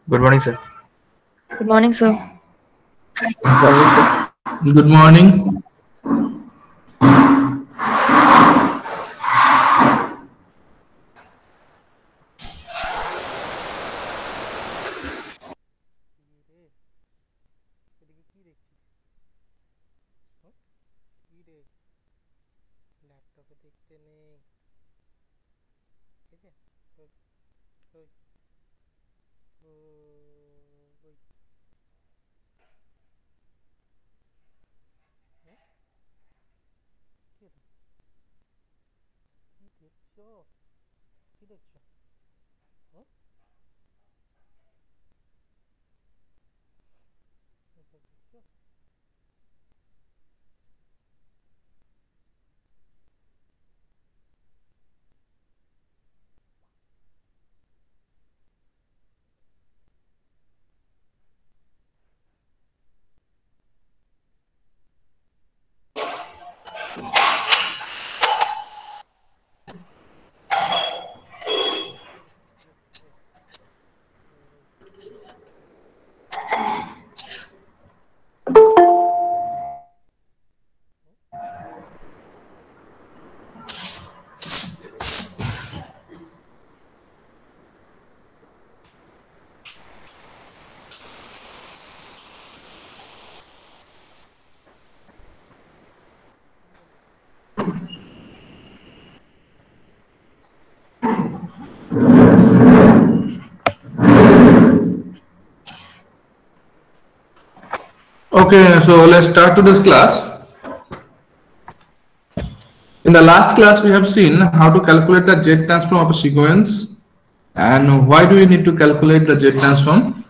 Good morning, sir. Good morning, sir. Good morning, sir. Good morning. Okay, so let's start to this class. In the last class, we have seen how to calculate the Z transform of a sequence and why do we need to calculate the Z transform.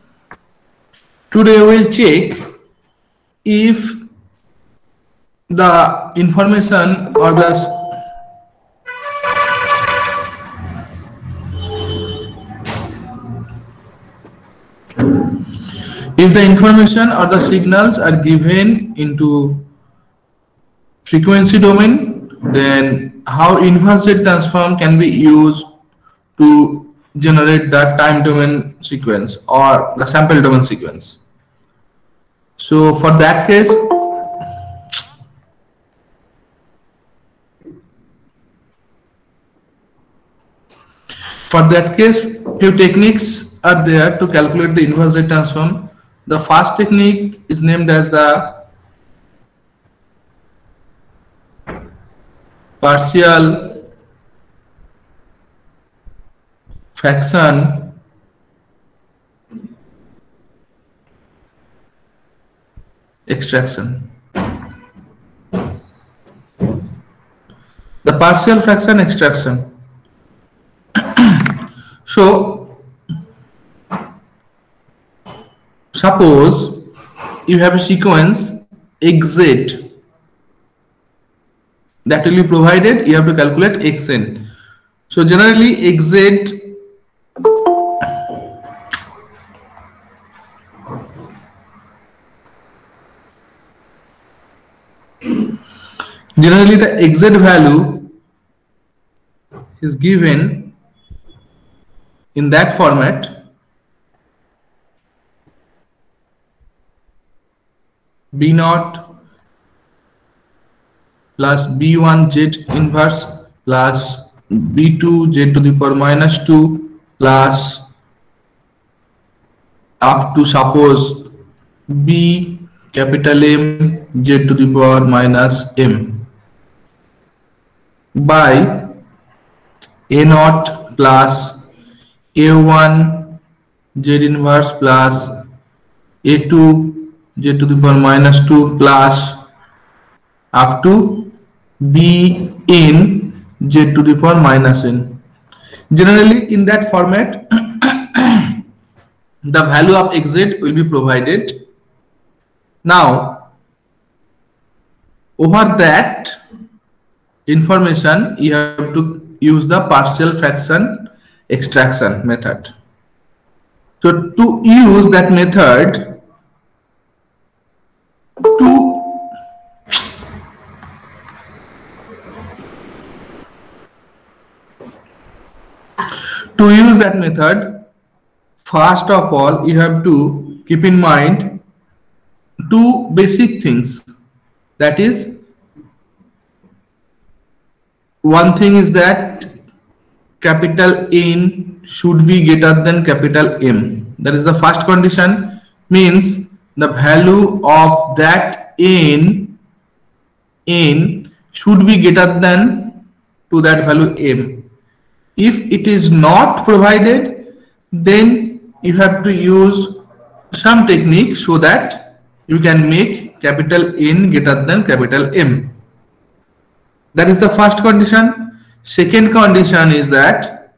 Today, we will check if the information or the signals are given into frequency domain, then how inverse Z transform can be used to generate the time domain sequence or the sample domain sequence. So for that case, few techniques are there to calculate the inverse Z transform. The first technique is named as the partial fraction extraction. The partial fraction extraction. So, suppose you have a sequence exit that will be provided, you have to calculate xn. So generally exit the exit value is given in that format. B naught plus B1 Z inverse plus B2 Z to the power minus 2 plus up to suppose B capital M Z to the power minus M by A naught plus A1 Z inverse plus A2 Z to the power minus 2 plus up to B in Z to the power minus n. Generally in that format the value of exit will be provided. Now over that information you have to use the partial fraction extraction method. So to use that method, first of all, you have to keep in mind two basic things. That is, one thing is that capital N should be greater than capital M. That is the first condition. Means the value of that N should be greater than to that value M. If it is not provided, then you have to use some technique so that you can make capital N greater than capital M. That is the first condition. Second condition is that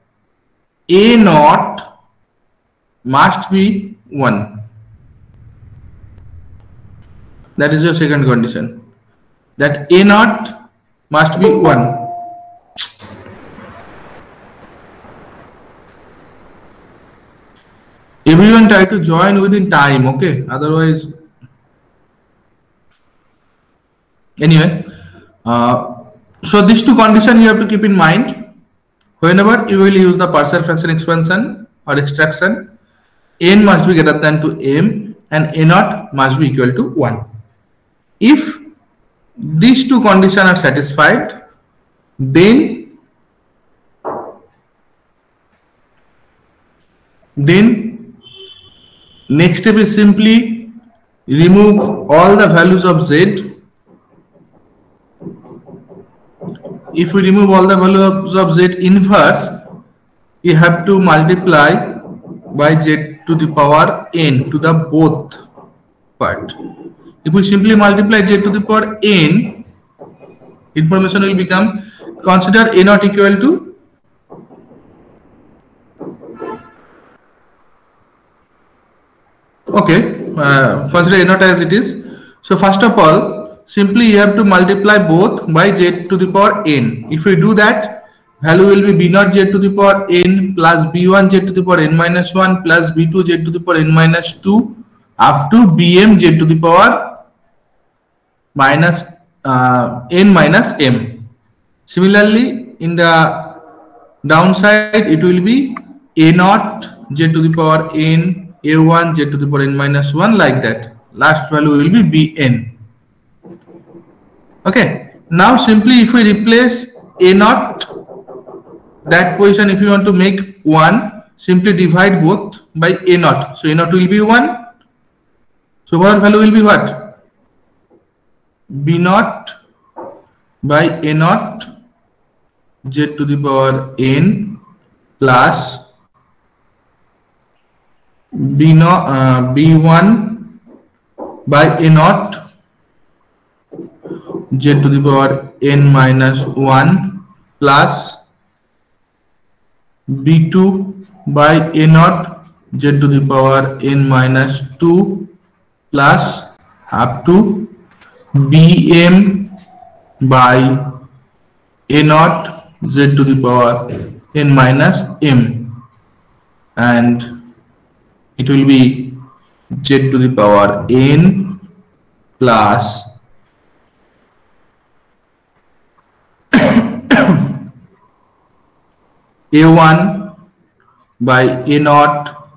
A naught must be 1. That is your second condition. That A naught must be 1. Everyone try to join within time, okay? Otherwise, anyway, so these two conditions you have to keep in mind whenever you will use the partial fraction expansion or extraction. N must be greater than to M and A naught must be equal to 1. If these two conditions are satisfied, then next step is simply remove all the values of Z. If we remove all the values of Z inverse, you have to multiply by Z to the power N to the both part. If we simply multiply Z to the power N, information will become, consider A naught equal to consider A naught as it is. So first of all, simply you have to multiply both by Z to the power N. If we do that, value will be B naught Z to the power N plus B1 Z to the power N minus 1 plus B2 Z to the power N minus 2 up to Bm Z to the power minus N minus M. Similarly, in the downside, it will be A naught Z to the power N, A1 Z to the power N minus 1, like that. Last value will be Bn. Okay. Now simply if we replace A naught, that position if you want to make 1, simply divide both by A naught. So A naught will be 1. So what value will be what? B naught by A naught Z to the power N plus B1 by A naught Z to the power N minus 1 plus B2 by A naught Z to the power N minus 2 plus up to Bm by A naught Z to the power N minus M, and it will be Z to the power N plus A1 by A naught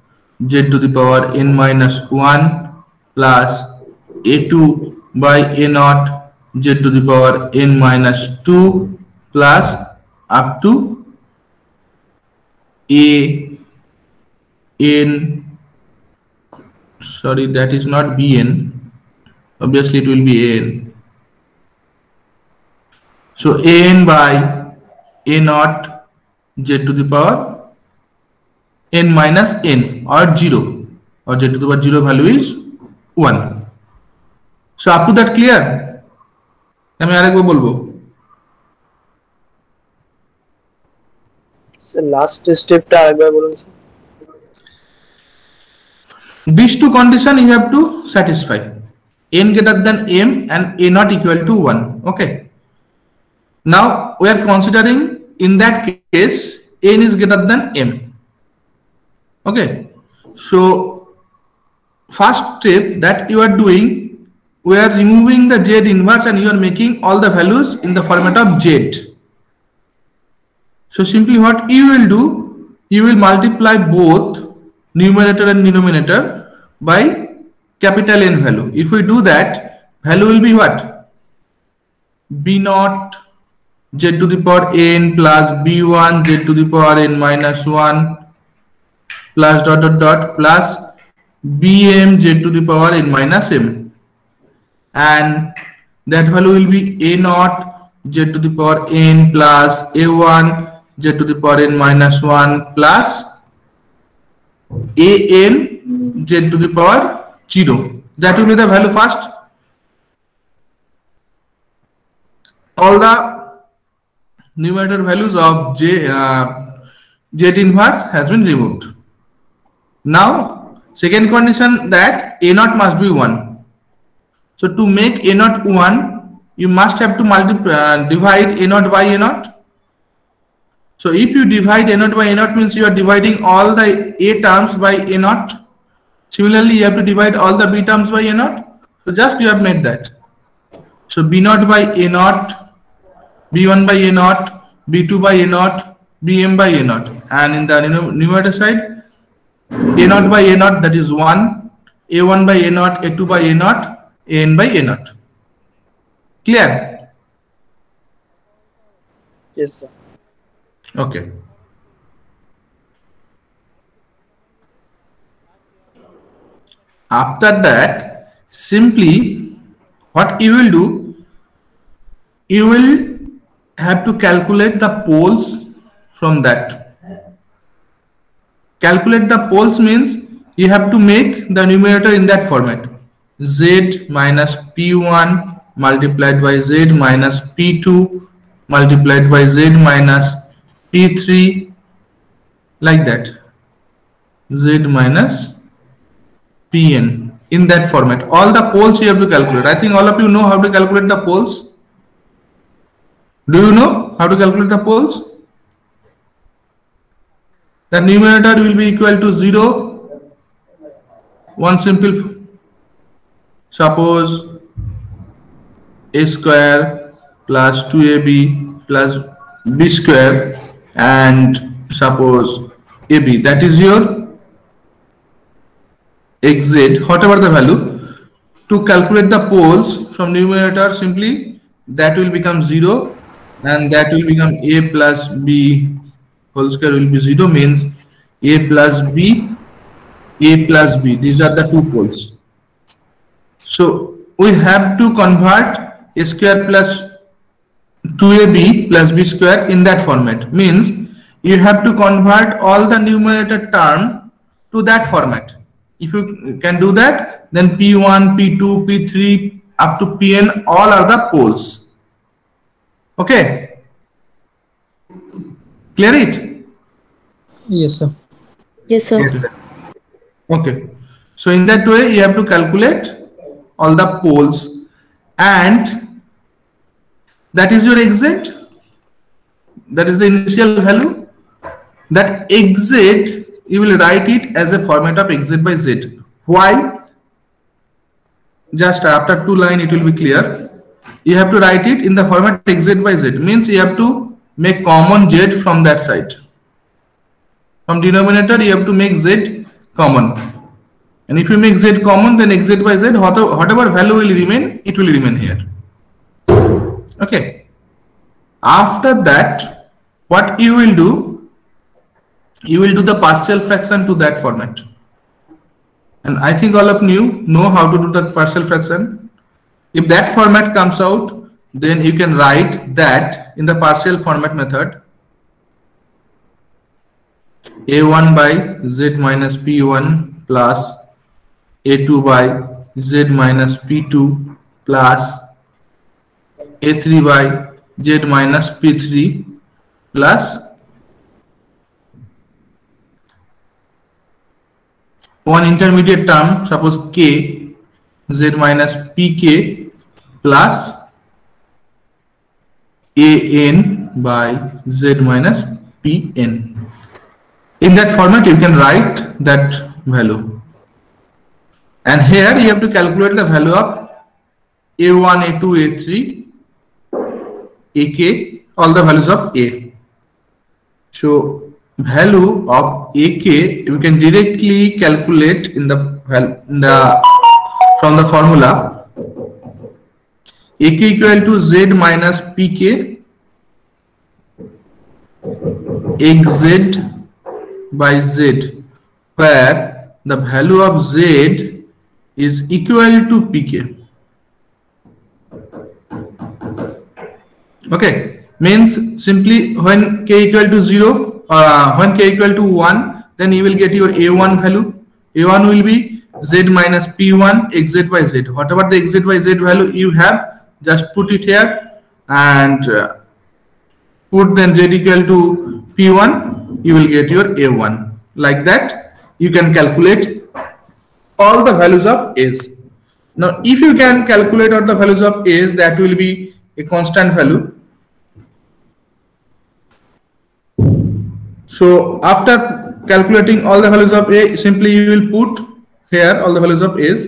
Z to the power N minus 1 plus A2 by A naught Z to the power N minus 2 plus up to sorry, that is not Bn, obviously it will be An. So An by A naught Z to the power N minus N or 0, or Z to the power 0 value is 1. So up to that clear? আমি আরেকবার বলবো। Sir last স্টেপটা আরেকবার বলুন sir. These two conditions you have to satisfy. N greater than M and A not equal to 1. Okay. Now we are considering in that case N is greater than M. Okay. So first step that you are doing, we are removing the Z inverse and you are making all the values in the format of Z. So simply what you will do, you will multiply both numerator and denominator by capital N value. If we do that, value will be what? B naught z to the power n plus b1 z to the power n minus 1 plus dot dot dot plus bm z to the power n minus m, and that value will be a naught z to the power n plus a1 z to the power n minus 1 plus an z to the power 0. That will be the value first. All the numerator values of z inverse has been removed. Now second condition, that a naught must be 1. So to make a naught 1, you must have to divide a naught by a naught. So if you divide a naught by a naught, means you are dividing all the a terms by a naught. Similarly, you have to divide all the b terms by a naught. So just you have made that. So b naught by a naught, b1 by a naught, b2 by a naught, bm by a naught, and in the numerator side, a naught by a naught, that is 1, a1 by a naught, a2 by a naught, an by a naught. Clear? Yes, sir. Okay. After that, simply what you will do, you will have to calculate the poles from that. Calculate the poles means you have to make the numerator in that format. Z minus P1 multiplied by Z minus P2 multiplied by Z minus P3, like that. Z minus Pn, in that format. All the poles you have to calculate. I think all of you know how to calculate the poles. Do you know how to calculate the poles? The numerator will be equal to 0. One simple, suppose a square plus 2ab plus b square, and suppose ab, that is your xz, whatever the value. To calculate the poles from numerator, simply that will become 0, and that will become a plus b whole square will be 0, means a plus b, a plus b. These are the two poles. So we have to convert a square plus 2ab plus b square in that format. Means you have to convert all the numerator term to that format. If you can do that, then P1, P2, P3 up to Pn, all are the poles. Okay. Clear it? Yes, sir. Yes, sir. Yes, sir. Okay. So in that way, you have to calculate all the poles, and that is your exit. That is the initial value. That exit, you will write it as a format of exit by z. Why? Just after 2 lines it will be clear. You have to write it in the format exit by z. Means you have to make common z from that side. From denominator you have to make z common. And if you make z common, then exit by z, whatever value will remain, it will remain here. Okay. After that, what you will do, you will do the partial fraction to that format. And I think all of you know how to do the partial fraction. If that format comes out, then you can write that in the partial format method. A1 by z minus P1 plus A2 by z minus P2 plus A3 by z minus P3 plus one intermediate term, suppose k, z minus pk plus an by z minus pn. In that format you can write that value, and here you have to calculate the value of a1, a2, a3, ak, all the values of a. So value of AK we can directly calculate from the formula AK equal to Z minus PK XZ by Z, where the value of Z is equal to PK. Okay, means simply when K equal to 0 when K equal to 1, then you will get your A1 value. A1 will be Z minus P1 XZ by Z. Whatever the XZ by Z value you have, just put it here and put then Z equal to P1, you will get your A1. Like that, you can calculate all the values of S. Now, if you can calculate all the values of S, that will be a constant value. So, after calculating all the values of A, simply you will put here all the values of S,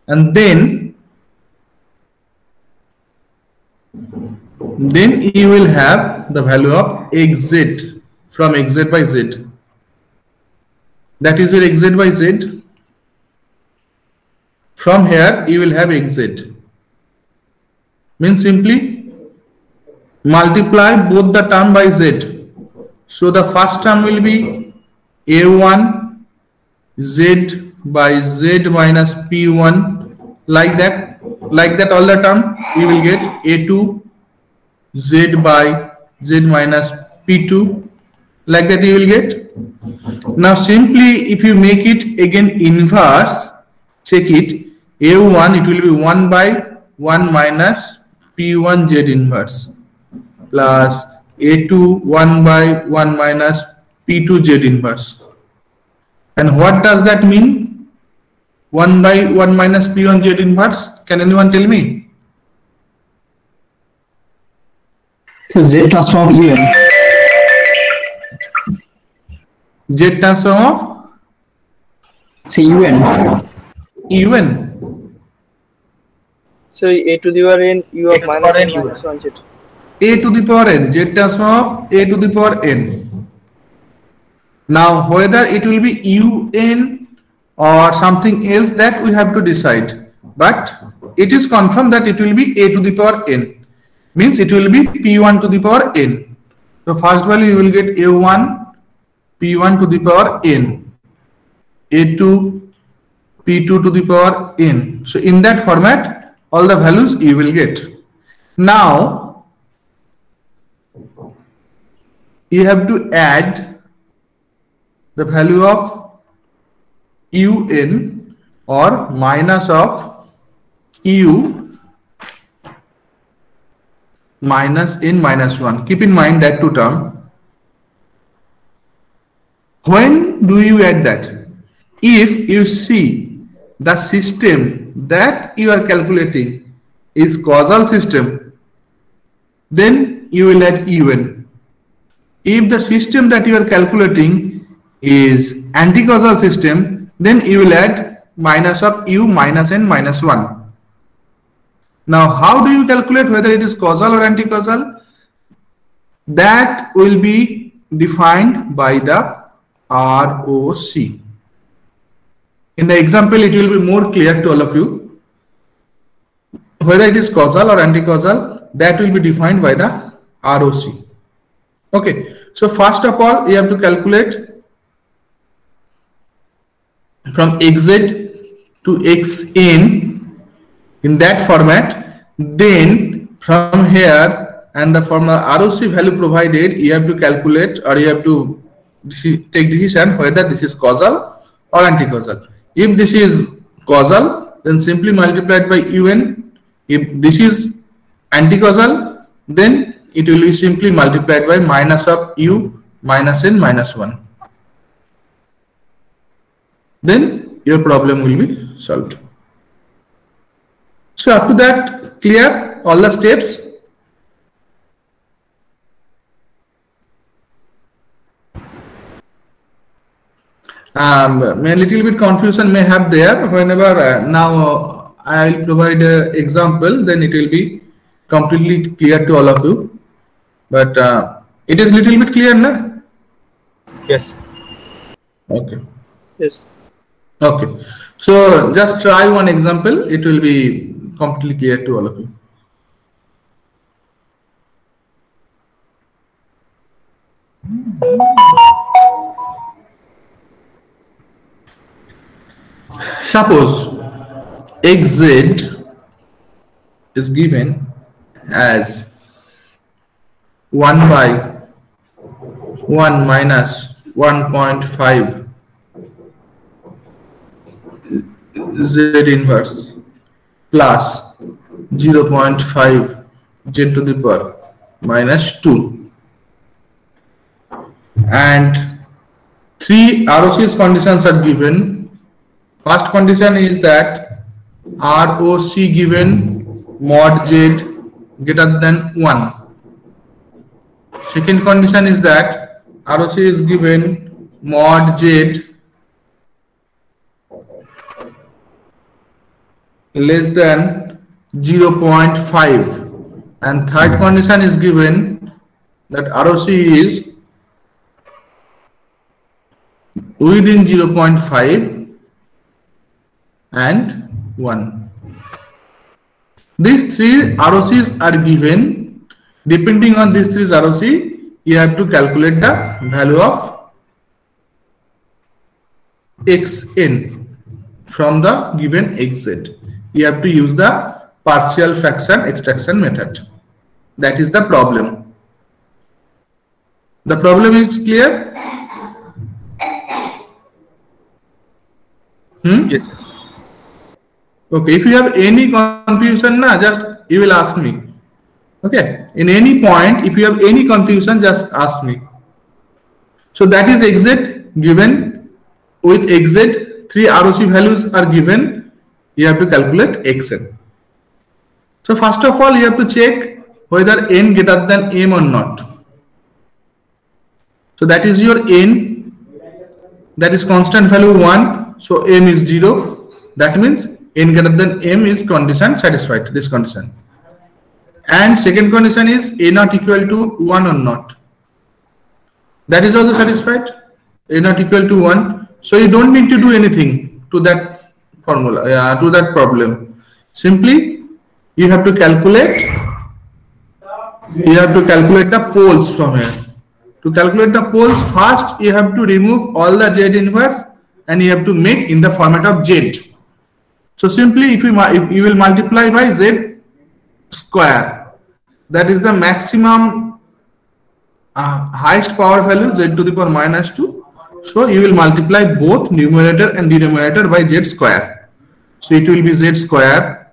and then you will have the value of XZ from XZ by Z. That is your XZ by Z. From here you will have XZ. Means simply multiply both the term by Z. So the first term will be A1 Z by Z minus P1, like that all the term you will get A2 Z by Z minus P2, like that you will get. Now simply if you make it again inverse, check it, A1 it will be 1 by 1 minus P1 Z inverse plus A2 1 by 1 minus P2 Z inverse. And what does that mean? 1 by 1 minus P1 Z inverse? Can anyone tell me? So Z transform of UN. Z transform of? Say UN. UN. So A to the power n U of minus 1 Z. A to the power n, Z transform of A to the power n. Now whether it will be UN or something else, that we have to decide, but it is confirmed that it will be A to the power n, means it will be P1 to the power n. So first value you will get A1 P1 to the power n, A2 P2 to the power n. So in that format all the values you will get. Now you have to add the value of UN or minus of U minus n minus 1. Keep in mind that two term. When do you add that? If you see the system that you are calculating is causal system, then you will add UN. If the system that you are calculating is anti-causal system, then you will add minus of U minus n minus 1. Now how do you calculate whether it is causal or anti-causal? That will be defined by the ROC. In the example it will be more clear to all of you. Whether it is causal or anti-causal, that will be defined by the ROC. Okay, so first of all you have to calculate from XZ to XN in that format. Then from here and from the ROC value provided, you have to calculate or you have to take decision whether this is causal or anti-causal. If this is causal, then simply multiplied by UN. If this is anti-causal, then it will be simply multiplied by minus of U minus n minus 1. Then your problem will be solved. So up to that, clear all the steps? A little bit confusion may have there. Whenever now I will provide an example, then it will be completely clear to all of you. But it is little bit clear, na? Yes. Okay. Yes. Okay. So just try one example. It will be completely clear to all of you. Suppose xz is given as 1 by 1 minus 1.5 z inverse plus 0.5 z to the power minus 2, and three ROC's conditions are given. First condition is that ROC given mod z greater than 1. Second condition is that ROC is given mod z less than 0.5, and third condition is given that ROC is within 0.5 and 1. These three ROCs are given. Depending on these three ROC, you have to calculate the value of xn from the given xz. You have to use the partial fraction extraction method. That is the problem. The problem is clear? Yes, yes. Okay, if you have any confusion, just you will ask me. Okay, in any point, if you have any confusion, just ask me. So that is xz given. With xz, three ROC values are given. You have to calculate xn. So first of all, you have to check whether n greater than m or not. So that is your n. That is constant value 1. So m is 0. That means n greater than m is condition satisfied, this condition. And second condition is a not equal to 1 or not. That is also satisfied, a not equal to 1. So you don't need to do anything to that formula, to that problem. Simply you have to calculate the poles from here. To calculate the poles, first you have to remove all the z inverse and you have to make in the format of z. So simply if you will multiply by z square, that is the maximum highest power value z to the power minus 2. So you will multiply both numerator and denominator by z square. So it will be z square.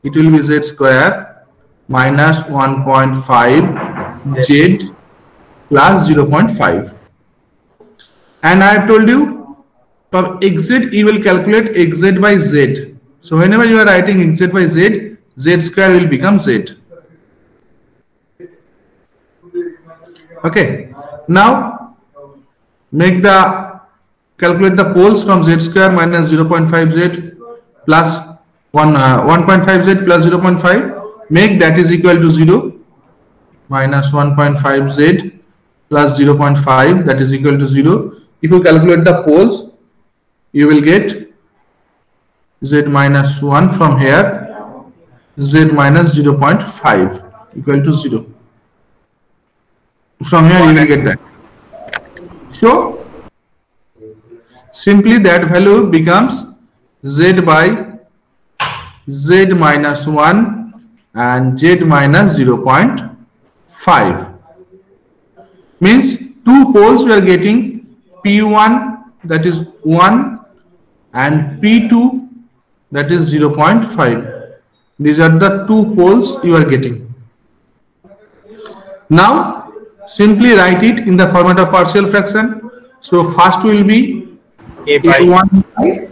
It will be z square minus 1.5 z plus 0.5. And I have told you, from xz you will calculate xz by z. So whenever you are writing xz by z, z square will become z. Okay. Now calculate the poles from z square minus 0.5z plus 1.5z plus 0.5. Make that is equal to 0. Minus 1.5z plus 0.5, that is equal to 0. If you calculate the poles, you will get z minus 1 from here, z minus 0.5 equal to 0. From here you will get that. So simply that value becomes z by z minus 1 and z minus 0.5. Means two poles we are getting, P1 that is 1 and P2 that is 0.5. These are the two poles you are getting. Now simply write it in the format of partial fraction. So first will be A1 by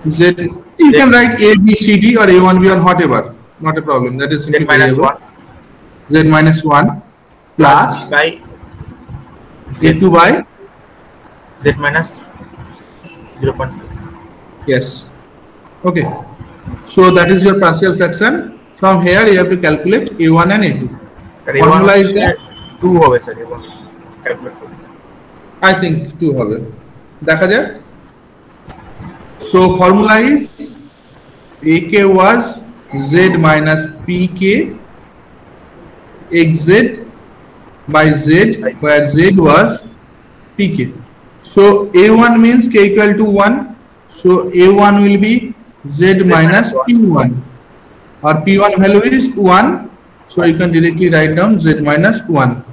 Z. You can write A, B, C, D or A1, B1, whatever. Not a problem. That is z minus 1. Z minus 1 plus by A2 by z minus 0.5. Yes. Okay. So that is your partial fraction. From here you have to calculate A1 and A2. Formula is that 2 होगा sir A1 calculate. I think 2 হবে, দেখা যাক। So formula is AK was Z minus PK XZ by Z, where Z was PK. So A1 means K equal to 1. So A1 will be Z minus P1, or P1 value is 1. So you can directly write down Z minus 1.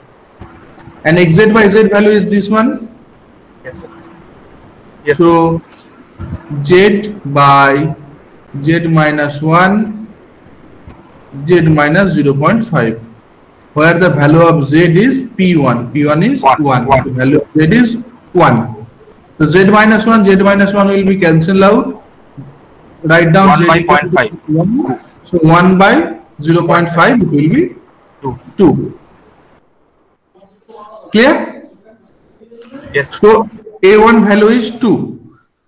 And XZ by Z value is this one. Yes, sir. Yes. So Z by Z minus 1, Z minus 0.5, where the value of Z is P1. P1 is 1. The value of Z is 1. So Z minus 1, Z minus 1 will be cancelled out. Write down 1 Z by equal to 0.5. 1. So 1 by 0.5, it will be 2. Clear? Yes. So A1 value is 2.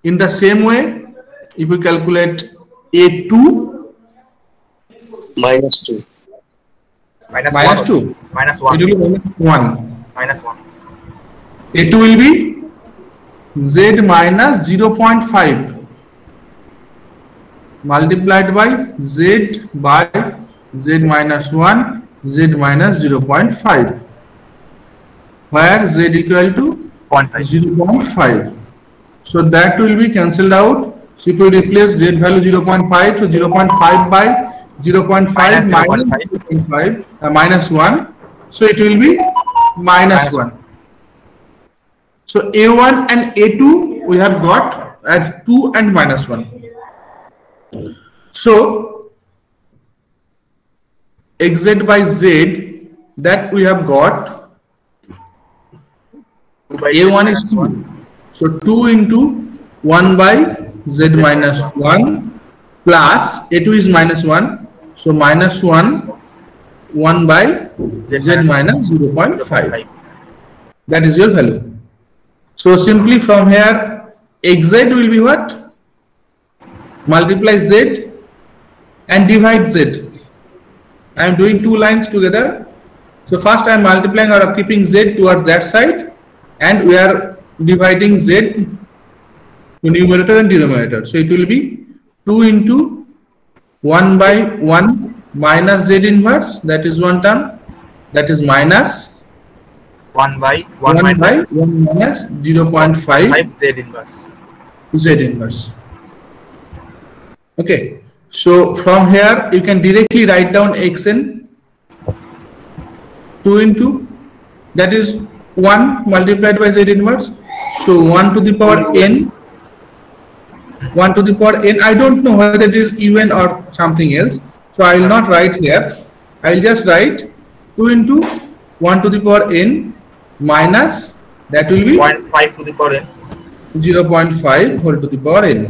In the same way, if we calculate A2 minus 2. Minus minus 1. 2, Minus it will 1. be -1. Minus 1. A2 will be Z minus 0.5 multiplied by Z by Z minus 1, Z minus 0.5, where Z equal to 0.5. 0.5. So that will be cancelled out. So if we replace Z value 0.5, so 0.5 by 0.5 minus 0.5 minus 1. So it will be minus 1. So A1 and A2 we have got as 2 and minus 1. So XZ by Z, that we have got, A1 is 2. So 2 into 1 by Z minus 1 plus A2 is minus 1. So minus 1, 1 by Z minus 0.5. That is your value. So simply from here, XZ will be what? Multiply Z and divide Z. I am doing 2 lines together. So first I am multiplying or keeping Z towards that side, and we are dividing Z to numerator and denominator. So it will be 2 into 1 by 1 minus Z inverse, that is one term, that is minus 1 by 1 minus 0.5 Z inverse. Z inverse. Okay, so from here you can directly write down Xn, 2 into, that is 1 multiplied by Z inverse. So 1 to the power n, 1 to the power n, I don't know whether it is un or something else, so I will not write here. I will just write 2 into 1 to the power n minus, that will be 0.5 to the power n. 0.5 whole to the power n.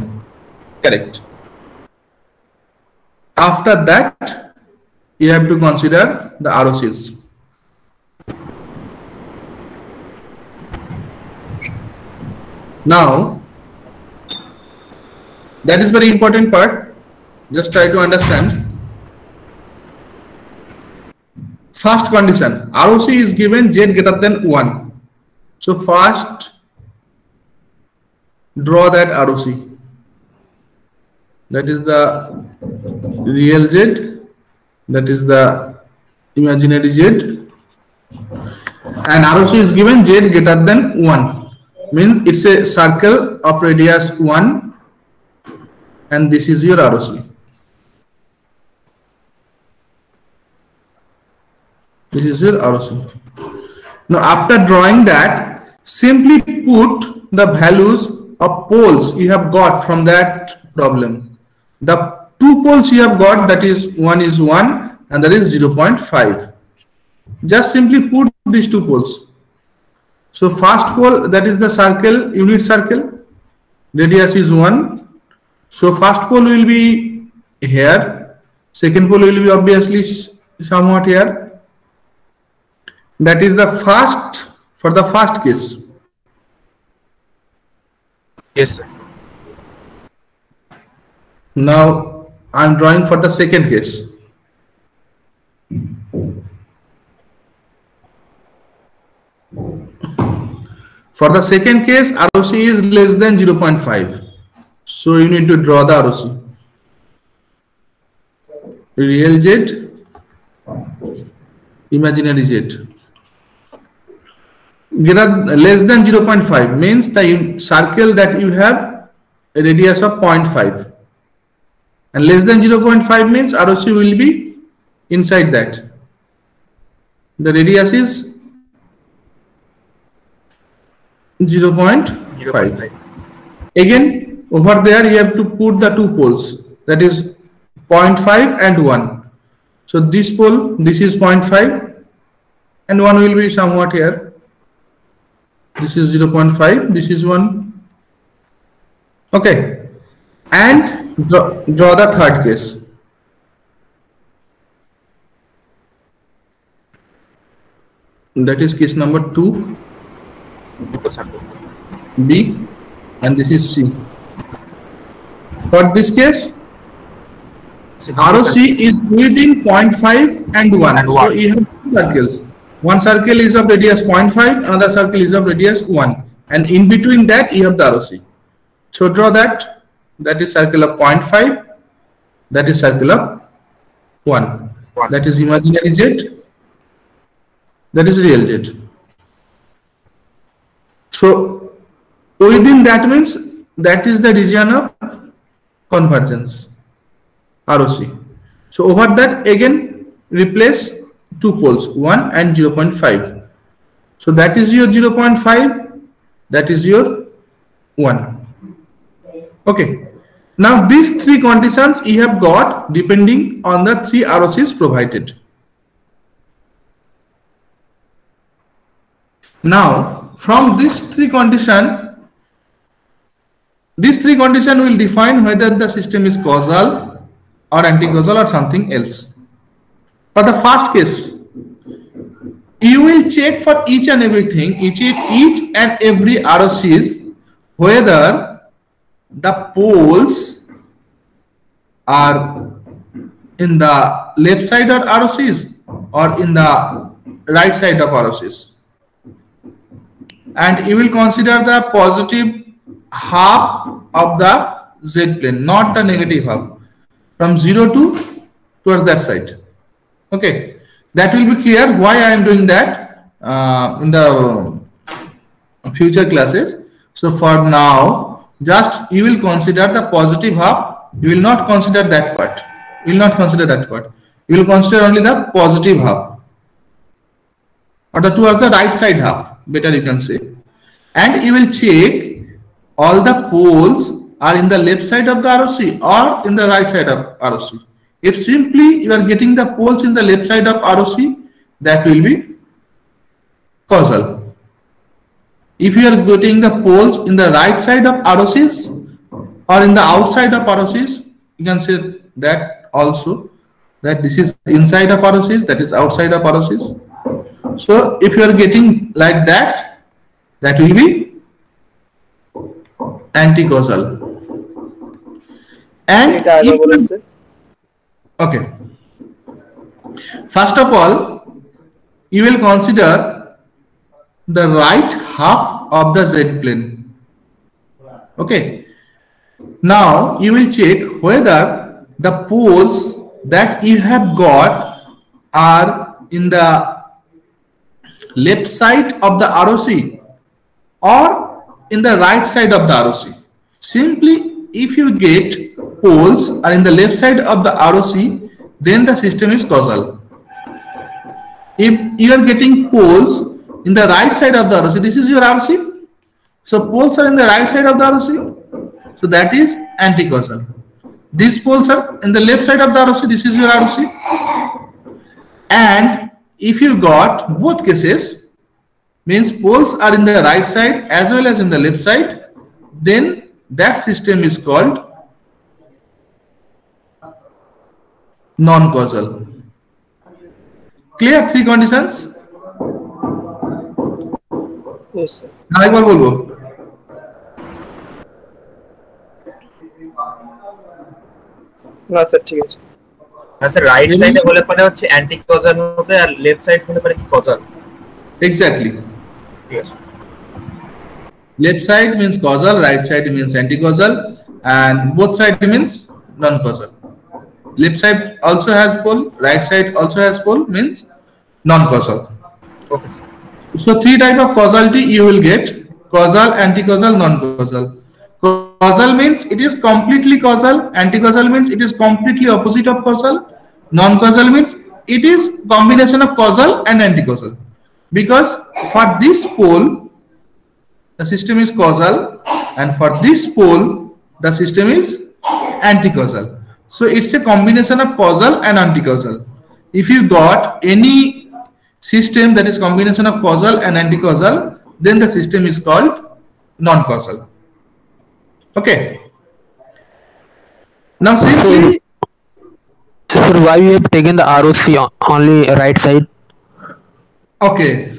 Correct. After that, you have to consider the ROCs. Now, that is very important part. Just try to understand. First condition, ROC is given Z greater than 1. So first, draw that ROC. That is the real Z, that is the imaginary Z, and ROC is given Z greater than 1. Means it's a circle of radius 1, and this is your ROC. This is your ROC. Now after drawing that, simply put the values of poles you have got from that problem. The 2 poles you have got, that is one is 1 and that is 0.5. Just simply put these 2 poles. So first pole, that is the circle, unit circle, radius is 1. So first pole will be here, second pole will be obviously somewhat here. That is the first, for the first case. Yes, sir. Now I am drawing for the second case. For the second case, ROC is less than 0.5. So you need to draw the ROC. Real Z, imaginary Z. Less than 0.5 means the circle that you have a radius of 0.5. And less than 0.5 means ROC will be inside that. The radius is 0.5. Again, over there you have to put the two poles, that is 0.5 and 1. So this pole, this is 0.5 and 1 will be somewhat here. This is 0.5, this is 1. Okay. And draw the third case. That is case number 2. B, and this is C. For this case, ROC is within 0.5 and 1. So you have two circles. One circle is of radius 0.5, another circle is of radius 1. And in between that, you have the ROC. So draw that. That is circle of 0.5. That is circle of 1. That is imaginary Z. That is real Z. So within that means that is the region of convergence, ROC. So over that again replace two poles, 1 and 0.5. So that is your 0.5, that is your 1. Okay. Now these three conditions you have got depending on the three ROCs provided. Now from these three conditions will define whether the system is causal or anti-causal or something else. For the first case, you will check for each and everything, each and every ROCs, whether the poles are in the left side of ROCs or in the right side of ROCs. And you will consider the positive half of the Z plane, not the negative half, from 0 to towards that side. Okay, that will be clear why I am doing that in the future classes. So for now, just you will consider the positive half. You will not consider that part. You will not consider that part. You will consider only the positive half, or the towards the right side half. Better you can say. And you will check all the poles are in the left side of the ROC or in the right side of ROC. If simply you are getting the poles in the left side of ROC, that will be causal. If you are getting the poles in the right side of ROCs or in the outside of ROCs, you can say that also, that this is inside of ROCs, that is outside of ROCs. So if you are getting like that, that will be anti-causal. And okay, first of all, you will consider the right half of the Z plane. Okay, now you will check whether the poles that you have got are in the left side of the ROC or in the right side of the ROC. Simply, if you get poles are in the left side of the ROC, then the system is causal. If you are getting poles in the right side of the ROC, this is your ROC. So poles are in the right side of the ROC, so that is anti-causal. These poles are in the left side of the ROC, this is your ROC. And if you got both cases, means poles are in the right side as well as in the left side, then that system is called non-causal. Clear? Three conditions? Yes, sir. Now একবার বলবো। না sir ঠিক আছে। না sir right সাইডে হলে পরে হচ্ছে অ্যান্টি কজাল হবে আর লেফট সাইড হলে পরে কি কজাল? Exactly. ঠিক আছে। Left side means causal, right side means anti-causal, and both side means non-causal. Left side also has pole, right side also has pole, means non-causal. Okay, sir. So three type of causality you will get: causal, anti-causal, non-causal. Causal means it is completely causal, anti-causal means it is completely opposite of causal, non-causal means it is combination of causal and anti-causal. Because for this pole the system is causal, and for this pole the system is anti-causal. So it's a combination of causal and anti-causal. If you got any system that is combination of causal and anti-causal, then the system is called non-causal. Okay. Now simply, sir, why you have taken the ROC only right side? okay.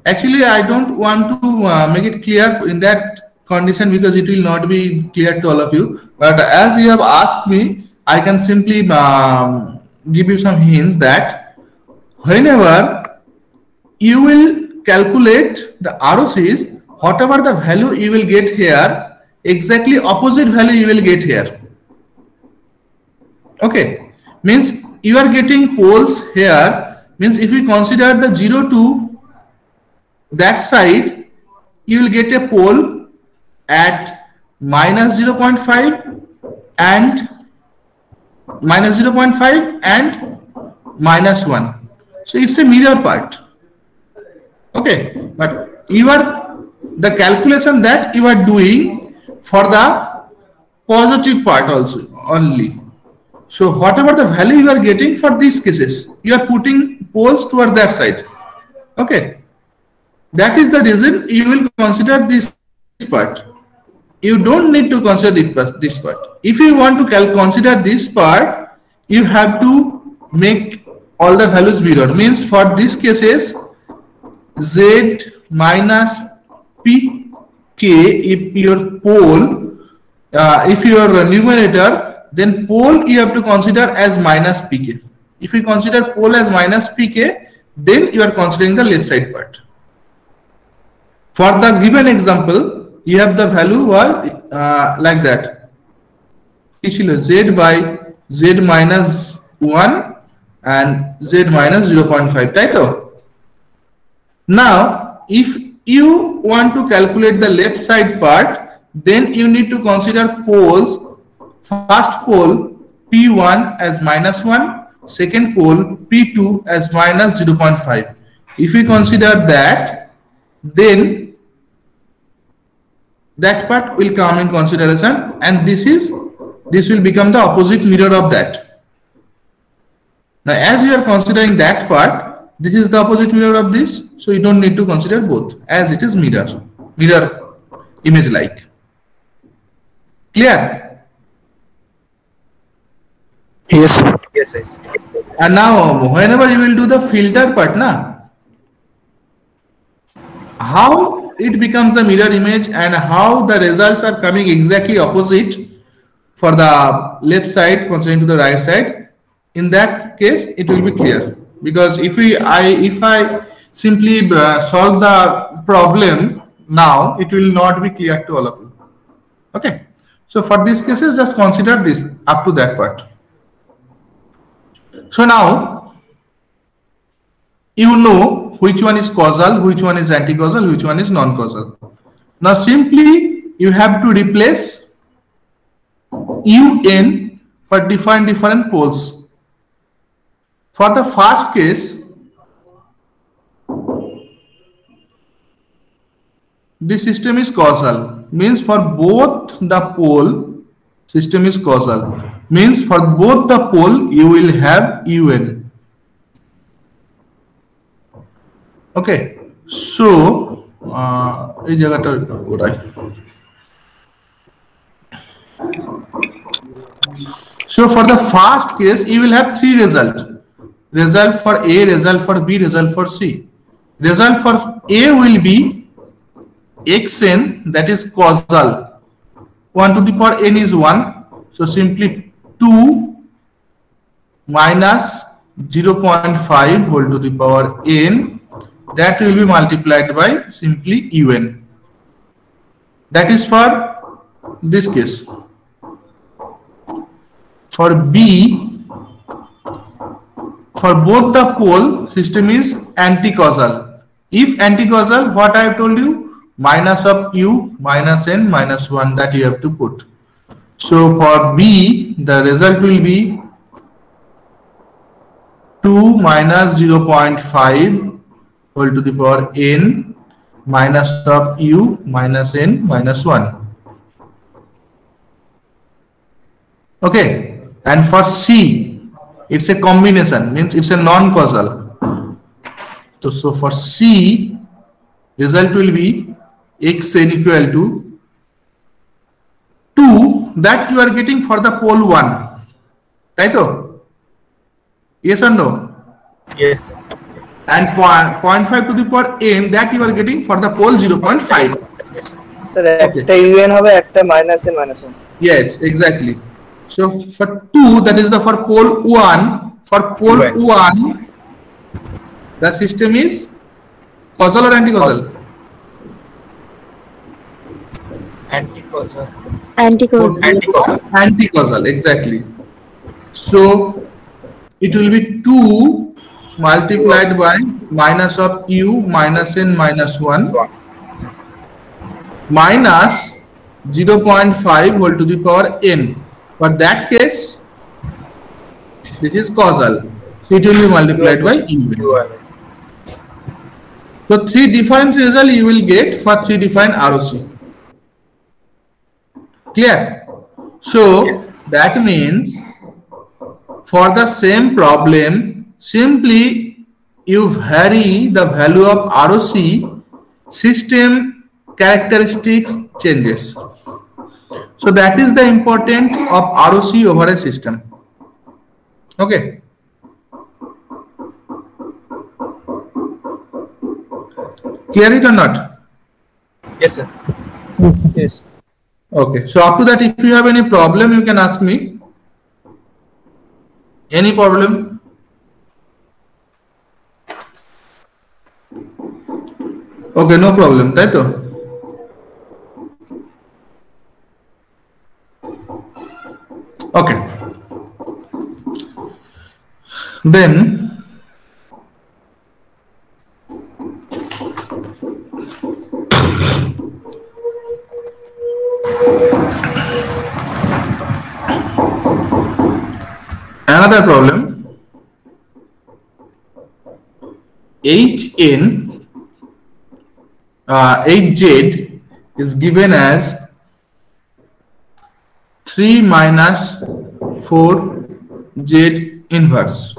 Actually, I don't want to make it clear in that condition because it will not be clear to all of you. But as you have asked me, I can simply give you some hints that whenever you will calculate the ROCs, whatever the value you will get here, exactly opposite value you will get here. Okay, means you are getting poles here, means if you consider the 0 to that side, you will get a pole at minus 0.5 and minus 0.5 and minus 1. So it's a mirror part. Okay, but you are the calculation that you are doing for the positive part also only. So whatever the value you are getting for these cases, you are putting poles towards that side. Okay, that is the reason you will consider this part. You don't need to consider this part. If you want to consider this part, you have to make all the values mirror. Means for these cases, Z minus Pk, if your pole, if your numerator, then pole you have to consider as minus Pk. If you consider pole as minus Pk, then you are considering the left side part. For the given example, you have the value like that. Z by Z minus 1 and Z minus 0.5. Right? Now, if you want to calculate the left side part, then you need to consider poles. First pole P1 as minus 1, second pole P2 as minus 0.5. If we consider that, then that part will come in consideration, and this will become the opposite mirror of that. Now, as you are considering that part, this is the opposite mirror of this, so you don't need to consider both, as it is mirror image like. Clear? Yes. Yes. And now, whenever you will do the filter part, how it becomes the mirror image and how the results are coming exactly opposite for the left side considering to the right side, in that case it will be clear. Because if I simply solve the problem now, it will not be clear to all of you. Okay, so for these cases, just consider this up to that part. So now you know which one is causal, which one is anti-causal, which one is non-causal. Now simply you have to replace UN for different poles. For the first case, the system is causal, means for both the pole system is causal, means for both the pole you will have UN. Okay, so so for the first case you will have three results: result for A, result for B, result for C. Result for A will be xn, that is causal. 1 to the power n is 1, so simply 2 minus 0.5 whole to the power n, that will be multiplied by simply UN. That is for this case. For B, for both the pole, system is anti-causal. If anti-causal, what I have told you, minus of u minus n minus 1, that you have to put. So for B, the result will be 2 minus 0.5 whole to the power n minus of u minus n minus 1. Okay, and for C, it's a combination, means it's a non-causal. So for C, result will be xn equal to 2 that you are getting for the pole 1. Right? Yes or no? Yes, sir. And 0.5 to the power n that you are getting for the pole 0.5. Yes, sir. Sir একটা un হবে একটা minus n minus 1 Yes, exactly. So for 2, that is the for pole 1, for pole 1, the system is causal or anti-causal? Anti-causal. Anti-causal. Anti-causal. Anti-causal, exactly. So it will be 2 multiplied by minus of u minus n minus 1 minus 0.5 whole to the power n. For that case, this is causal. So it will be multiplied by u. So 3 different results you will get for 3 different ROC. Clear? So that means for the same problem, simply you vary the value of ROC, system characteristics changes. So that is the importance of ROC over a system. Okay. Clear it or not? Yes, sir. yes Okay. So up to that, if you have any problem, you can ask me. Any problem? Okay, no problem. Right? Okay. Then another problem, Hz is given as 3 minus 4z inverse,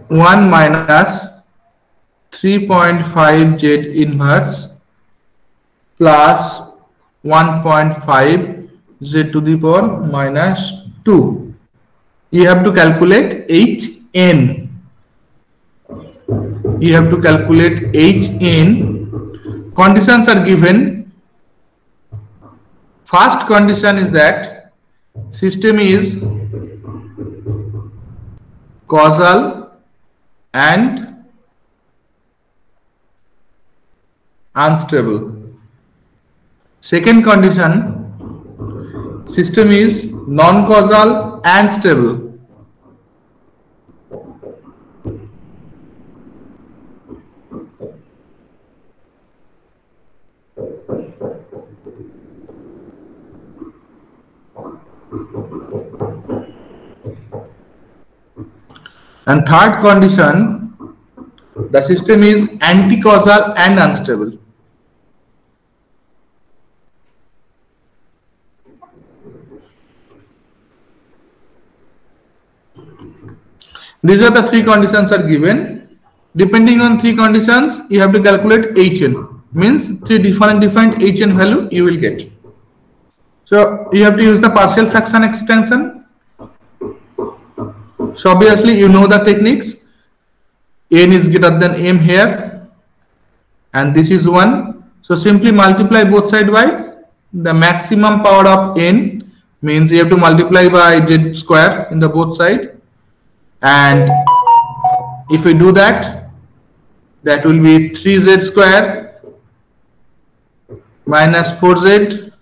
1 minus 3.5z inverse plus 1.5 z to the power minus 2. You have to calculate Hn. You have to calculate Hn. Conditions are given. First condition is that system is causal and unstable. Second condition, system is non-causal and stable. And third condition, the system is anti-causal and unstable. These are the 3 conditions are given. Depending on 3 conditions, you have to calculate Hn. Means 3 different Hn value you will get. So you have to use the partial fraction extension. So obviously you know the techniques. N is greater than m here, and this is 1. So simply multiply both sides by the maximum power of n, means you have to multiply by z square in the both side, and if we do that, that will be 3z square minus 4z,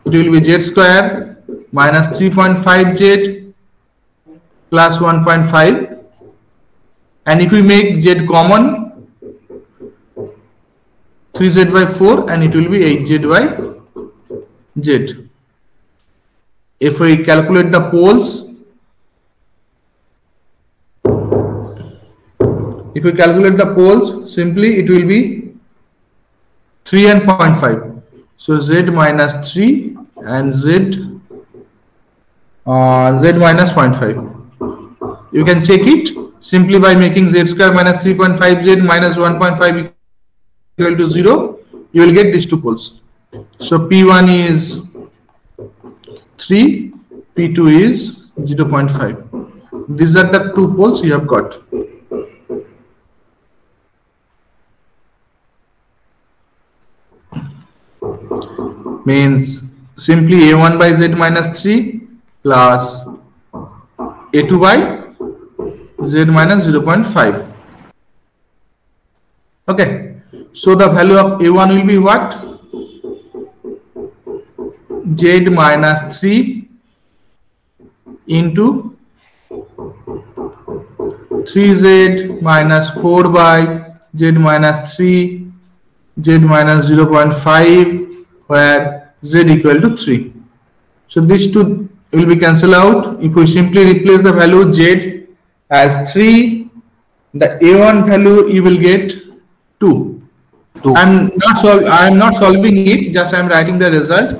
it will be z square minus 3.5z plus 1.5, and if we make z common, 3z by 4, and it will be 8z by z. If we calculate the poles, simply it will be 3 and 0.5. So z minus 3 and z minus 0.5. You can check it simply by making z square minus 3.5z minus 1.5 equal to 0. You will get these two poles. So P1 is 3, P2 is 0.5. These are the two poles you have got. Means simply a1 by z minus 3 plus a2 by z minus 0.5. Okay, so the value of a1 will be what? Z minus 3 into 3z minus 4 by z minus 3, z minus 0.5, where z equal to 3. So these two will be cancelled out. If we simply replace the value z as 3, the a1 value you will get 2. I am not solving it, just I am writing the result.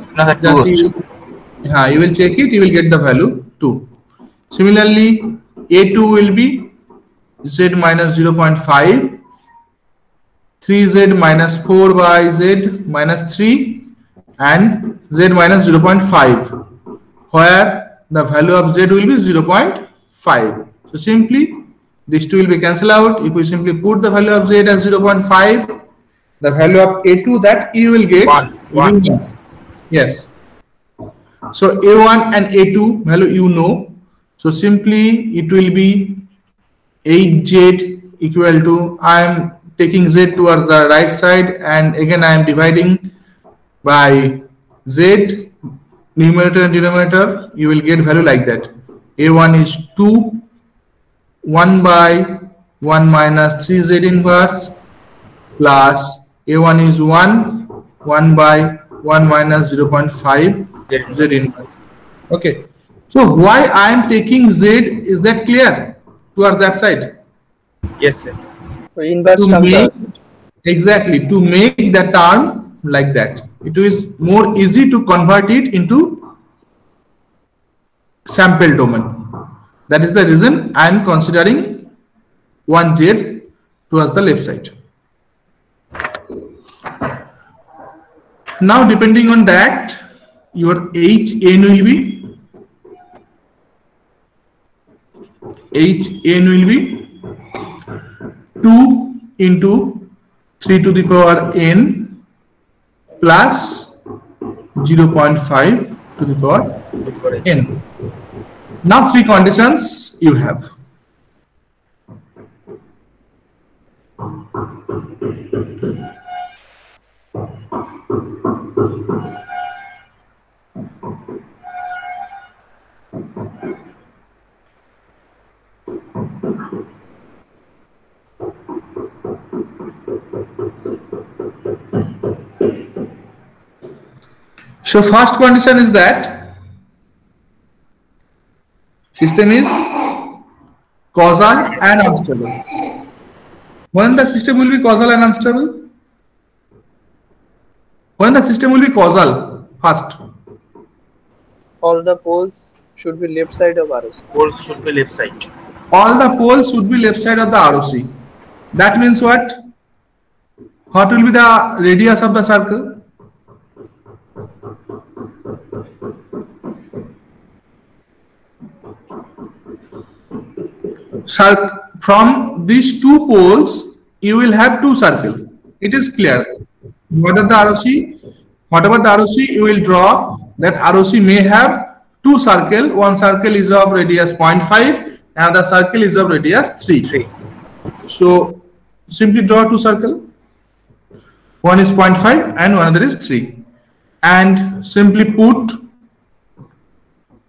You will check it, you will get the value 2. Similarly, a2 will be z minus 0.5, 3z minus 4 by z minus 3, and z minus 0.5, where the value of z will be 0.5. So simply these two will be cancelled out. If we simply put the value of z as 0.5, the value of a2 that you will get 1. Yes. So a1 and a2 value you know. So simply it will be 8z equal to, I am taking z towards the right side, and again I am dividing by z, numerator and denominator. You will get value like that. A1 is 2, 1 by 1 minus 3z inverse, plus a1 is 1, 1 by 1 minus 0.5 z inverse. Okay, so why I am taking z, is that clear? Towards that side? Yes. So inverse To term. make, exactly, to make the term like that. It is more easy to convert it into sample domain. That is the reason I am considering 1z towards the left side. Now depending on that, your hn will be 2 into 3 to the power n plus 0.5 to the power n. Now three conditions you have. So first condition is that system is causal and unstable. When the system will be causal and unstable? When the system will be causal, first. All the poles should be left side of ROC. Poles should be left side. All the poles should be left side of the ROC. That means what? What will be the radius of the circle? From these two poles, you will have two circles. It is clear. Whatever the ROC you will draw, that ROC may have two circles. One circle is of radius 0.5, another circle is of radius 3. So simply draw two circles. One is 0.5 and another is 3. And simply put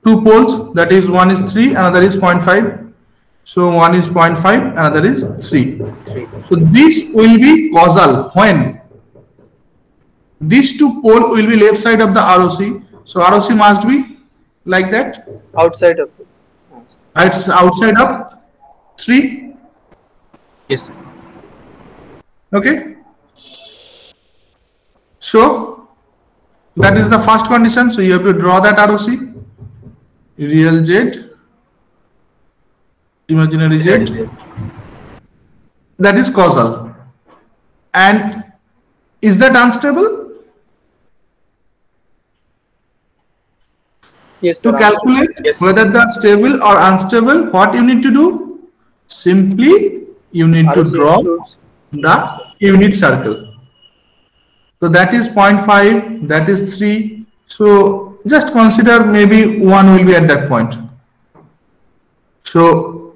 two poles, that is one is 3, another is 0.5. So one is 0.5, another is 3. So this will be causal when these two poles will be left side of the ROC. So ROC must be like that. Outside of it. It's outside of 3. Yes. Okay. So that is the first condition. So you have to draw that ROC. Real Z, imaginary Z. That is causal. And is that unstable? Yes, To sir. calculate Yes. whether that's stable or unstable, what you need to do? Simply you need to ROC draw includes- the unit circle. So that is 0.5, that is 3. So just consider maybe 1 will be at that point. So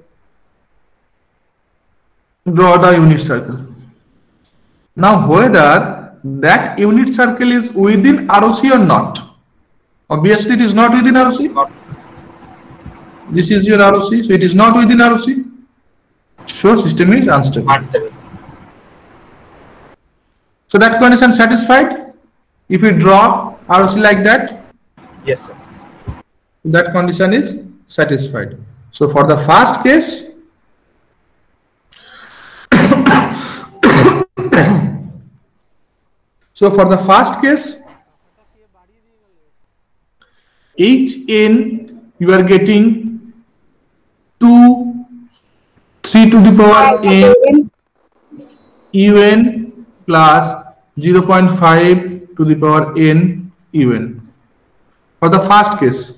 draw the unit circle. Now whether that unit circle is within ROC or not. Obviously it is not within ROC. Not. This is your ROC, so it is not within ROC. So system is unstable. Unstable. So that condition satisfied. If we draw ROC like that, Yes, sir. that condition is satisfied. So for the first case, Hn you are getting 3 to the power n un plus 0.5 to the power n un. For the first case,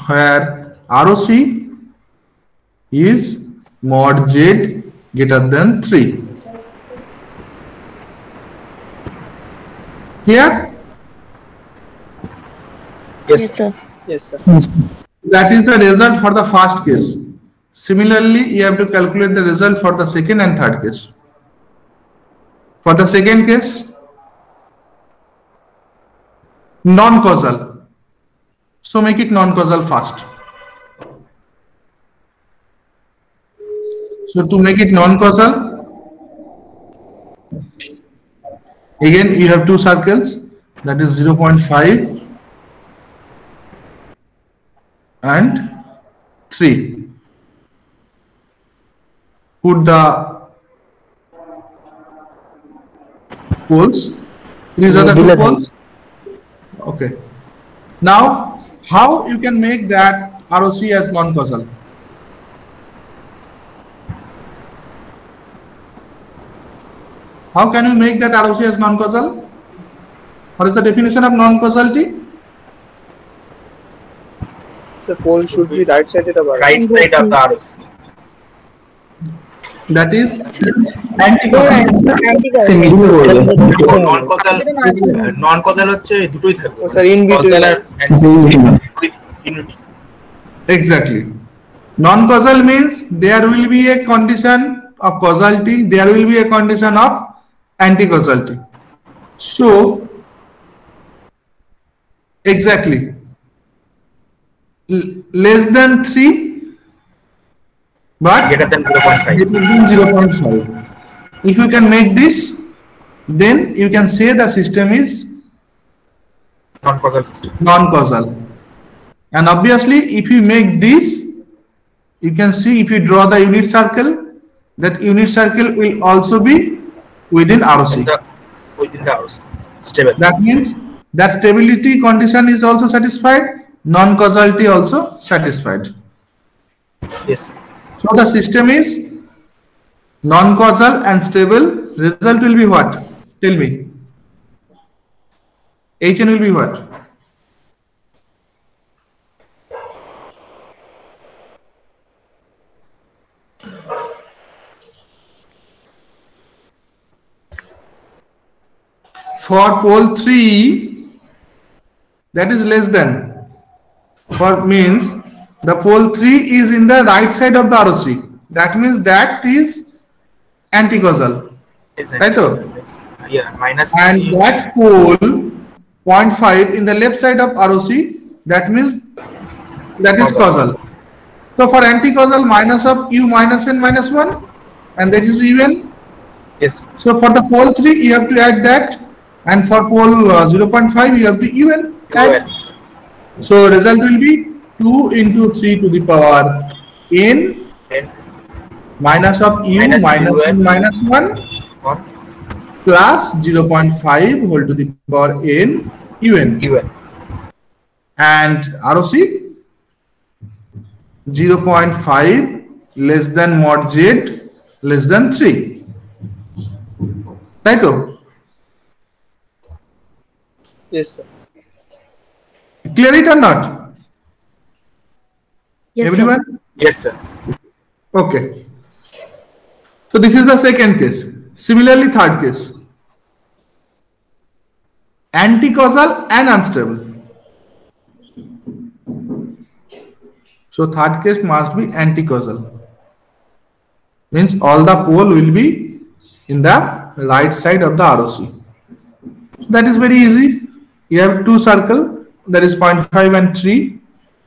where ROC is mod Z greater than 3. Here, Yes, sir. Yes, sir. that is the result for the first case. Similarly, you have to calculate the result for the second and third case. For the second case, non-causal. So make it non-causal first. So to make it non-causal, again you have two circles, that is 0.5 and 3. Put the poles. These are the two poles. Okay. Now, how you can make that ROC as non-causal? How can you make that ROC as non-causal? What is the definition of non-causality? So pole should be right sided of ROC. Right side of the ROC. That is anti-causal. সে মিডিলে করবে নন causal হচ্ছে দুটোই থাকবে Oh, sir, in between. Causal and unity. Exactly. Non-causal means there will be a condition of causality, there will be a condition of anti-causality. So, exactly, less than 3, but Greater than 0.5. greater than 0.5. If you can make this, then you can say the system is Non-causal system. non-causal. And obviously, if you make this, you can see if you draw the unit circle, that unit circle will also be within ROC. Within the ROC. Stable. That means that stability condition is also satisfied, non-causality also satisfied. Yes. So the system is non-causal and stable. Result will be what? Tell me. Hn will be what? For pole 3, that is less than. For means the pole 3 is in the right side of the ROC. That means that is anti-causal, right? Yeah, minus And C. that pole 0.5 in the left side of ROC, that means that is causal. So for anti-causal, minus of U minus N minus 1, and that is even. Yes. So for the pole 3, you have to add that, and for pole 0.5, you have to even add. So result will be 2 into 3 to the power n minus of U minus N minus 1 plus 0.5 whole to the power n un. And ROC 0.5 less than mod z less than 3. Right? Yes, sir. Clear it or not? Yes, Everyone? sir. Yes, sir. Okay. So this is the second case. Similarly, third case. Anti-causal and unstable. So third case must be anti-causal. Means all the pole will be in the right side of the ROC. So that is very easy. You have two circles, that is 0.5 and 3,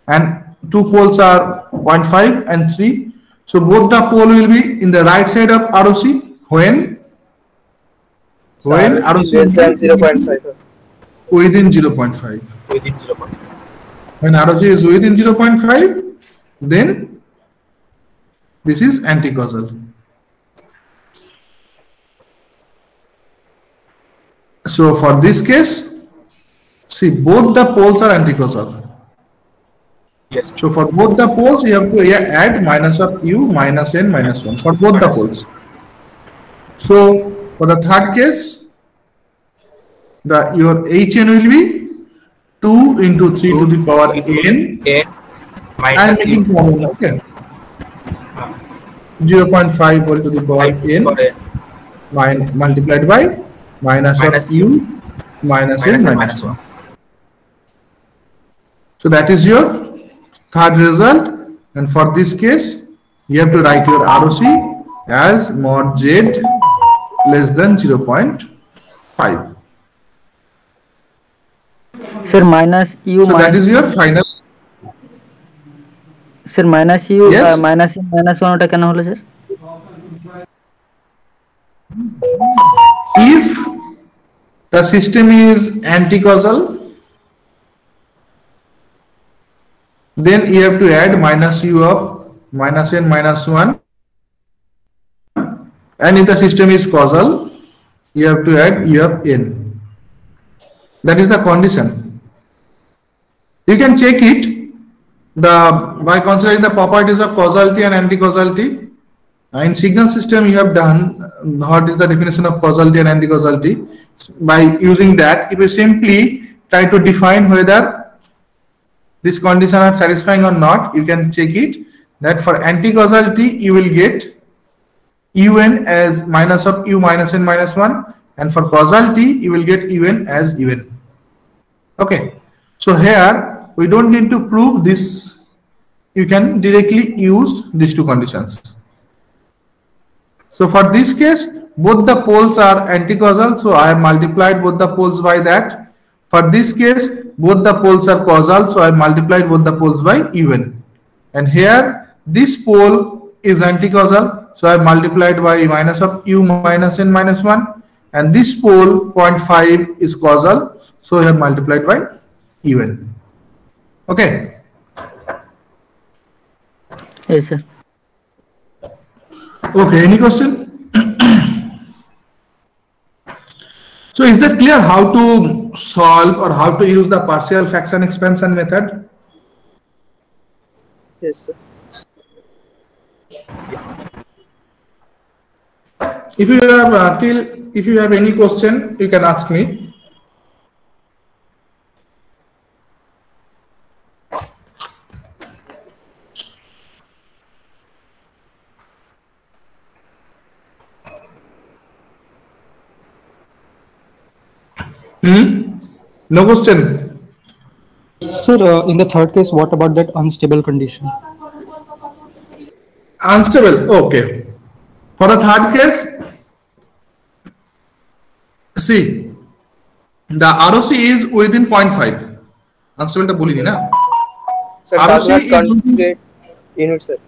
and two poles are 0.5 and 3. So both the pole will be in the right side of ROC when ROC less than 0.5. within 0.5. Within 0.5. When ROC is within 0.5, then this is anti-causal. So for this case, see, both the poles are anti-causal. Yes. So for both the poles, you have to add minus of U minus N minus 1 for both the poles. So for the third case, your Hn will be 2 into 3 to the power n minus and making common, okay. 0.5 whole to the power n multiplied by minus of U minus N minus 1. So that is your third result, and for this case you have to write your ROC as mod z less than 0.5. Sir, minus U. So that is your final. Sir, minus U. Yes. Minus U minus 1 ওটা কেন হলো sir? If the system is anti-causal, then you have to add minus U of minus N minus 1, and if the system is causal, you have to add U of N. That is the condition. You can check it by considering the properties of causality and anti-causality. In signal system, you have done what is the definition of causality and anti-causality. By using that, if you simply try to define whether this condition are satisfying or not, you can check it. That for anti-causality, you will get Un as minus of U minus N minus 1, and for causality, you will get Un as Un. Okay. So here, we don't need to prove this. You can directly use these two conditions. So for this case, both the poles are anti-causal, so I have multiplied both the poles by that. For this case, both the poles are causal, so I have multiplied both the poles by UN. And here, this pole is anti-causal, so I have multiplied by minus of U minus N minus 1. And this pole 0.5 is causal, so I have multiplied by UN. Okay. Yes, sir. Okay, any question? So is that clear how to solve or how to use the partial fraction expansion method? Yes, sir. If you have if you have any question, you can ask me. No question. Sir, in the third case, what about that unstable condition? Unstable. Okay. For the third case, see, the ROC is within 0.5. Unstable ta bolini na. Sir, does not conjugate unit circle.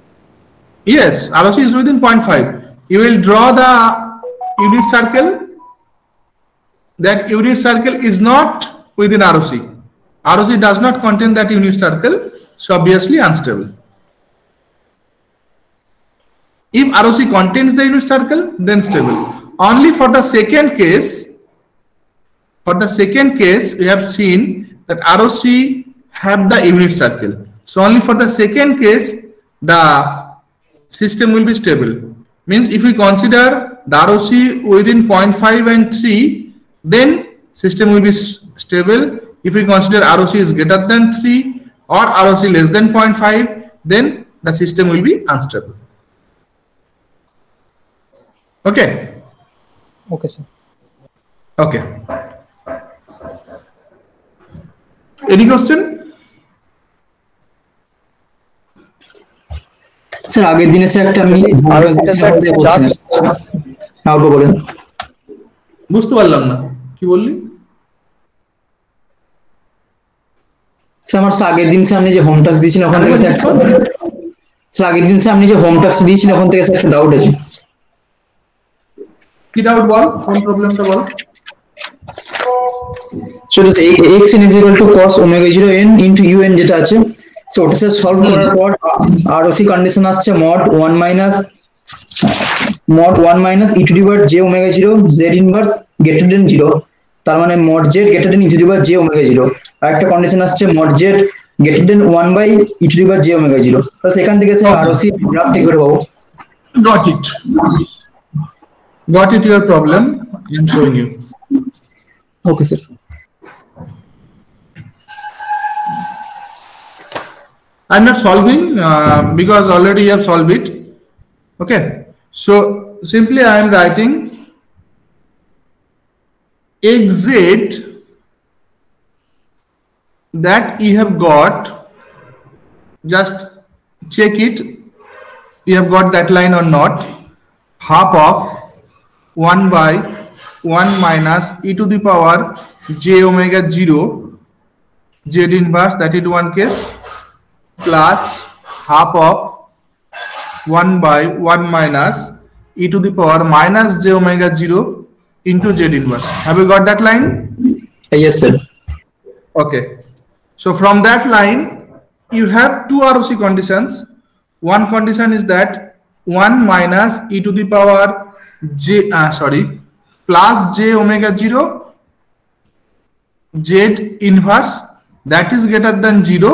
Yes, ROC is within 0.5. You will draw the unit circle. That unit circle is not within ROC. ROC does not contain that unit circle, so obviously unstable. If ROC contains the unit circle, then stable. Only for the second case, we have seen that ROC have the unit circle. So only for the second case, the system will be stable. Means if we consider the ROC within 0.5 and 3, then system will be stable. If we consider ROC is greater than 3 or ROC less than 0.5, then the system will be unstable. Okay. Okay, sir. Okay. Any question? Sir আগের দিনে sir একটা আমি বলেন বুঝতে পারলাম না কি বললি স্যার আমার আগের দিন স্যার আপনি যে হোম টাস্ক দিয়েছিলেন ওখান থেকে স্যার আগের দিন স্যার আপনি যে হোম টাস্ক দিয়েছিলেন ওখান থেকে স্যার একটা ডাউট আছে কি ডাউট বল কোন প্রবলেমটা বল চলো x n is equal to cos omega 0 n into un যেটা আছে সো ওটা স্যার সলভ করার পর ROC কন্ডিশন আসছে mod 1 minus e to the power j omega 0 z inverse greater than 0 তার মানে mod z greater than e to the power j omega 0 আর একটা condition আসছে mod z greater than 1 by e to the power j omega 0 তাহলে সেখান থেকে sir ROC graph ঠিক করে পাবো got it your problem I am showing you okay sir I'm not solving because already you have solved it. Okay, so simply I am writing xz that you have got. Just check it. You have got that line or not? Half of 1 by 1 minus e to the power j omega 0 z inverse, that is one case, plus half of 1 by 1 minus e to the power minus j omega 0 into z inverse. Have you got that line? Yes sir. Okay, so from that line you have two ROC conditions. One condition is that 1 minus e to the power plus j omega 0 z inverse, that is greater than 0.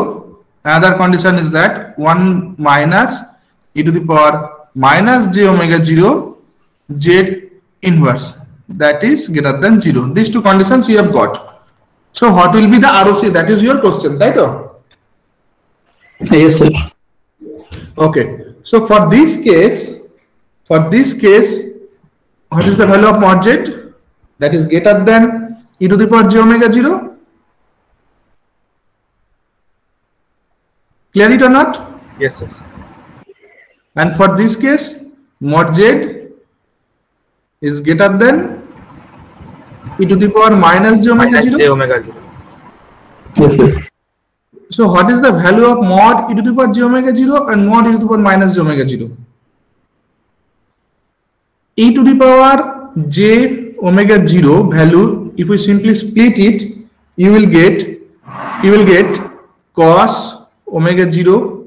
Another condition is that 1 minus e to the power minus j omega 0 z inverse, that is greater than 0. These two conditions you have got. So what will be the ROC? That is your question, right? Yes sir. Okay, so for this case what is the value of mod z? That is greater than e to the power j omega 0. Clear it or not? Yes, yes. And for this case, mod z is greater than e to the power minus j omega 0. J omega 0. Yes sir. So what is the value of mod e to the power j omega 0 and mod e to the power minus j omega 0? E to the power j omega 0 value, if we simply split it, you will get cos omega 0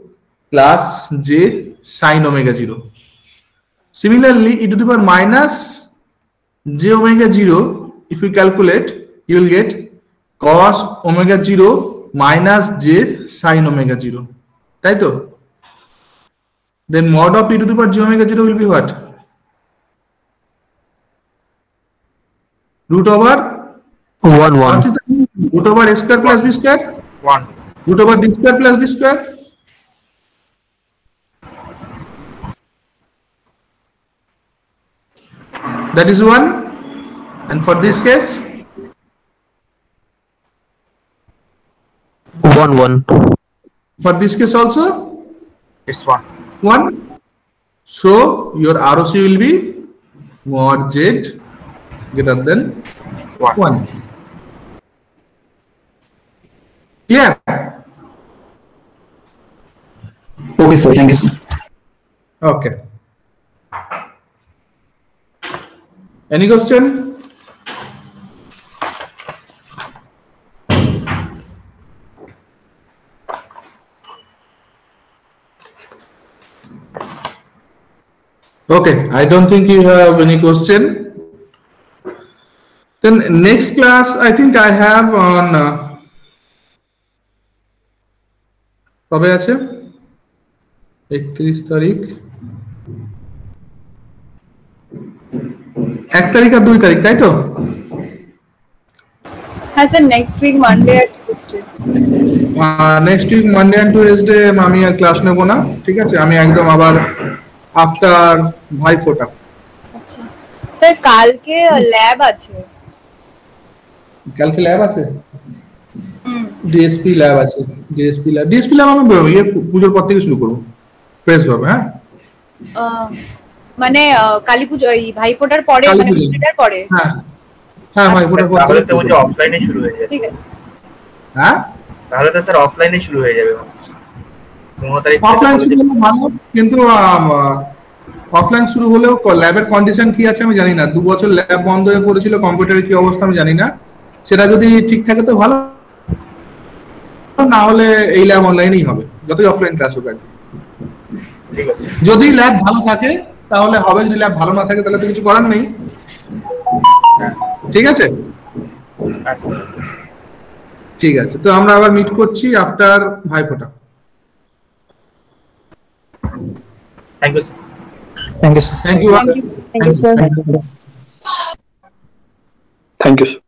plus j sin omega 0. Similarly, e to the power minus j omega 0, if we calculate, you will get cos omega 0 minus j sin omega 0. Right? Then mod of e to the power j omega 0 will be what? Root over 1 1. Root over a square plus b square. 1. Root over d square plus d square. That is 1. And for this case, 1 1. for this case also It's 1. 1. So your ROC will be mod Z greater than 1. Clear? Okay, sir. Thank you, sir. Okay. Any question? Okay, I don't think you have any question. Then next class I think I have on কবে আছে 31 তারিখ 1 তারিখ আর 2 তারিখ তাই তো হ্যাঁ sir next week Monday আর Tuesday next week Monday and Tuesday আমি আর ক্লাস নেব না ঠিক আছে আমি একদম আবার আফটার ভাইফোঁটা আচ্ছা স্যার কালকে ল্যাব আছে কালকে ল্যাব আছে ডিএসপি ল্যাব আছে ডিএসপি ল্যাব আমি পুজোর পর থেকে শুরু করব ফ্রেশ হবে হ্যাঁ মানে কালী পুজো এই ভাইফোঁটার পরে মানে পুজোটার পরে হ্যাঁ হ্যাঁ ভাইফোঁটার পর তাহলে তো ওই অফলাইনে শুরু হয়ে যাবে ঠিক আছে হ্যাঁ তাহলে তো স্যার অফলাইনে শুরু হয়ে যাবে 15 তারিখ অফলাইন শুরু হলে ভালো কিন্তু অফলাইন শুরু হলেও ল্যাবের কন্ডিশন কি আছে আমি জানি না 2 বছর ল্যাব বন্ধ হয়ে পড়েছিল কম্পিউটারের কি অবস্থা আমি জানি না সেটা যদি ঠিক থাকে তো ভালো না হলে এই ল্যাব অনলাইনেই হবে যতই অফলাইন ক্লাস হোক আর ঠিক আছে যদি ল্যাব ভালো থাকে তাহলে হবে যদি ল্যাব ভালো না থাকে তাহলে তো কিছু করার নেই ঠিক আছে আচ্ছা ঠিক আছে তো আমরা আবার মিট করছি after Bhaiphonta thank you sir Thank you, sir. Thank you Thank you, sir. Thank you, sir.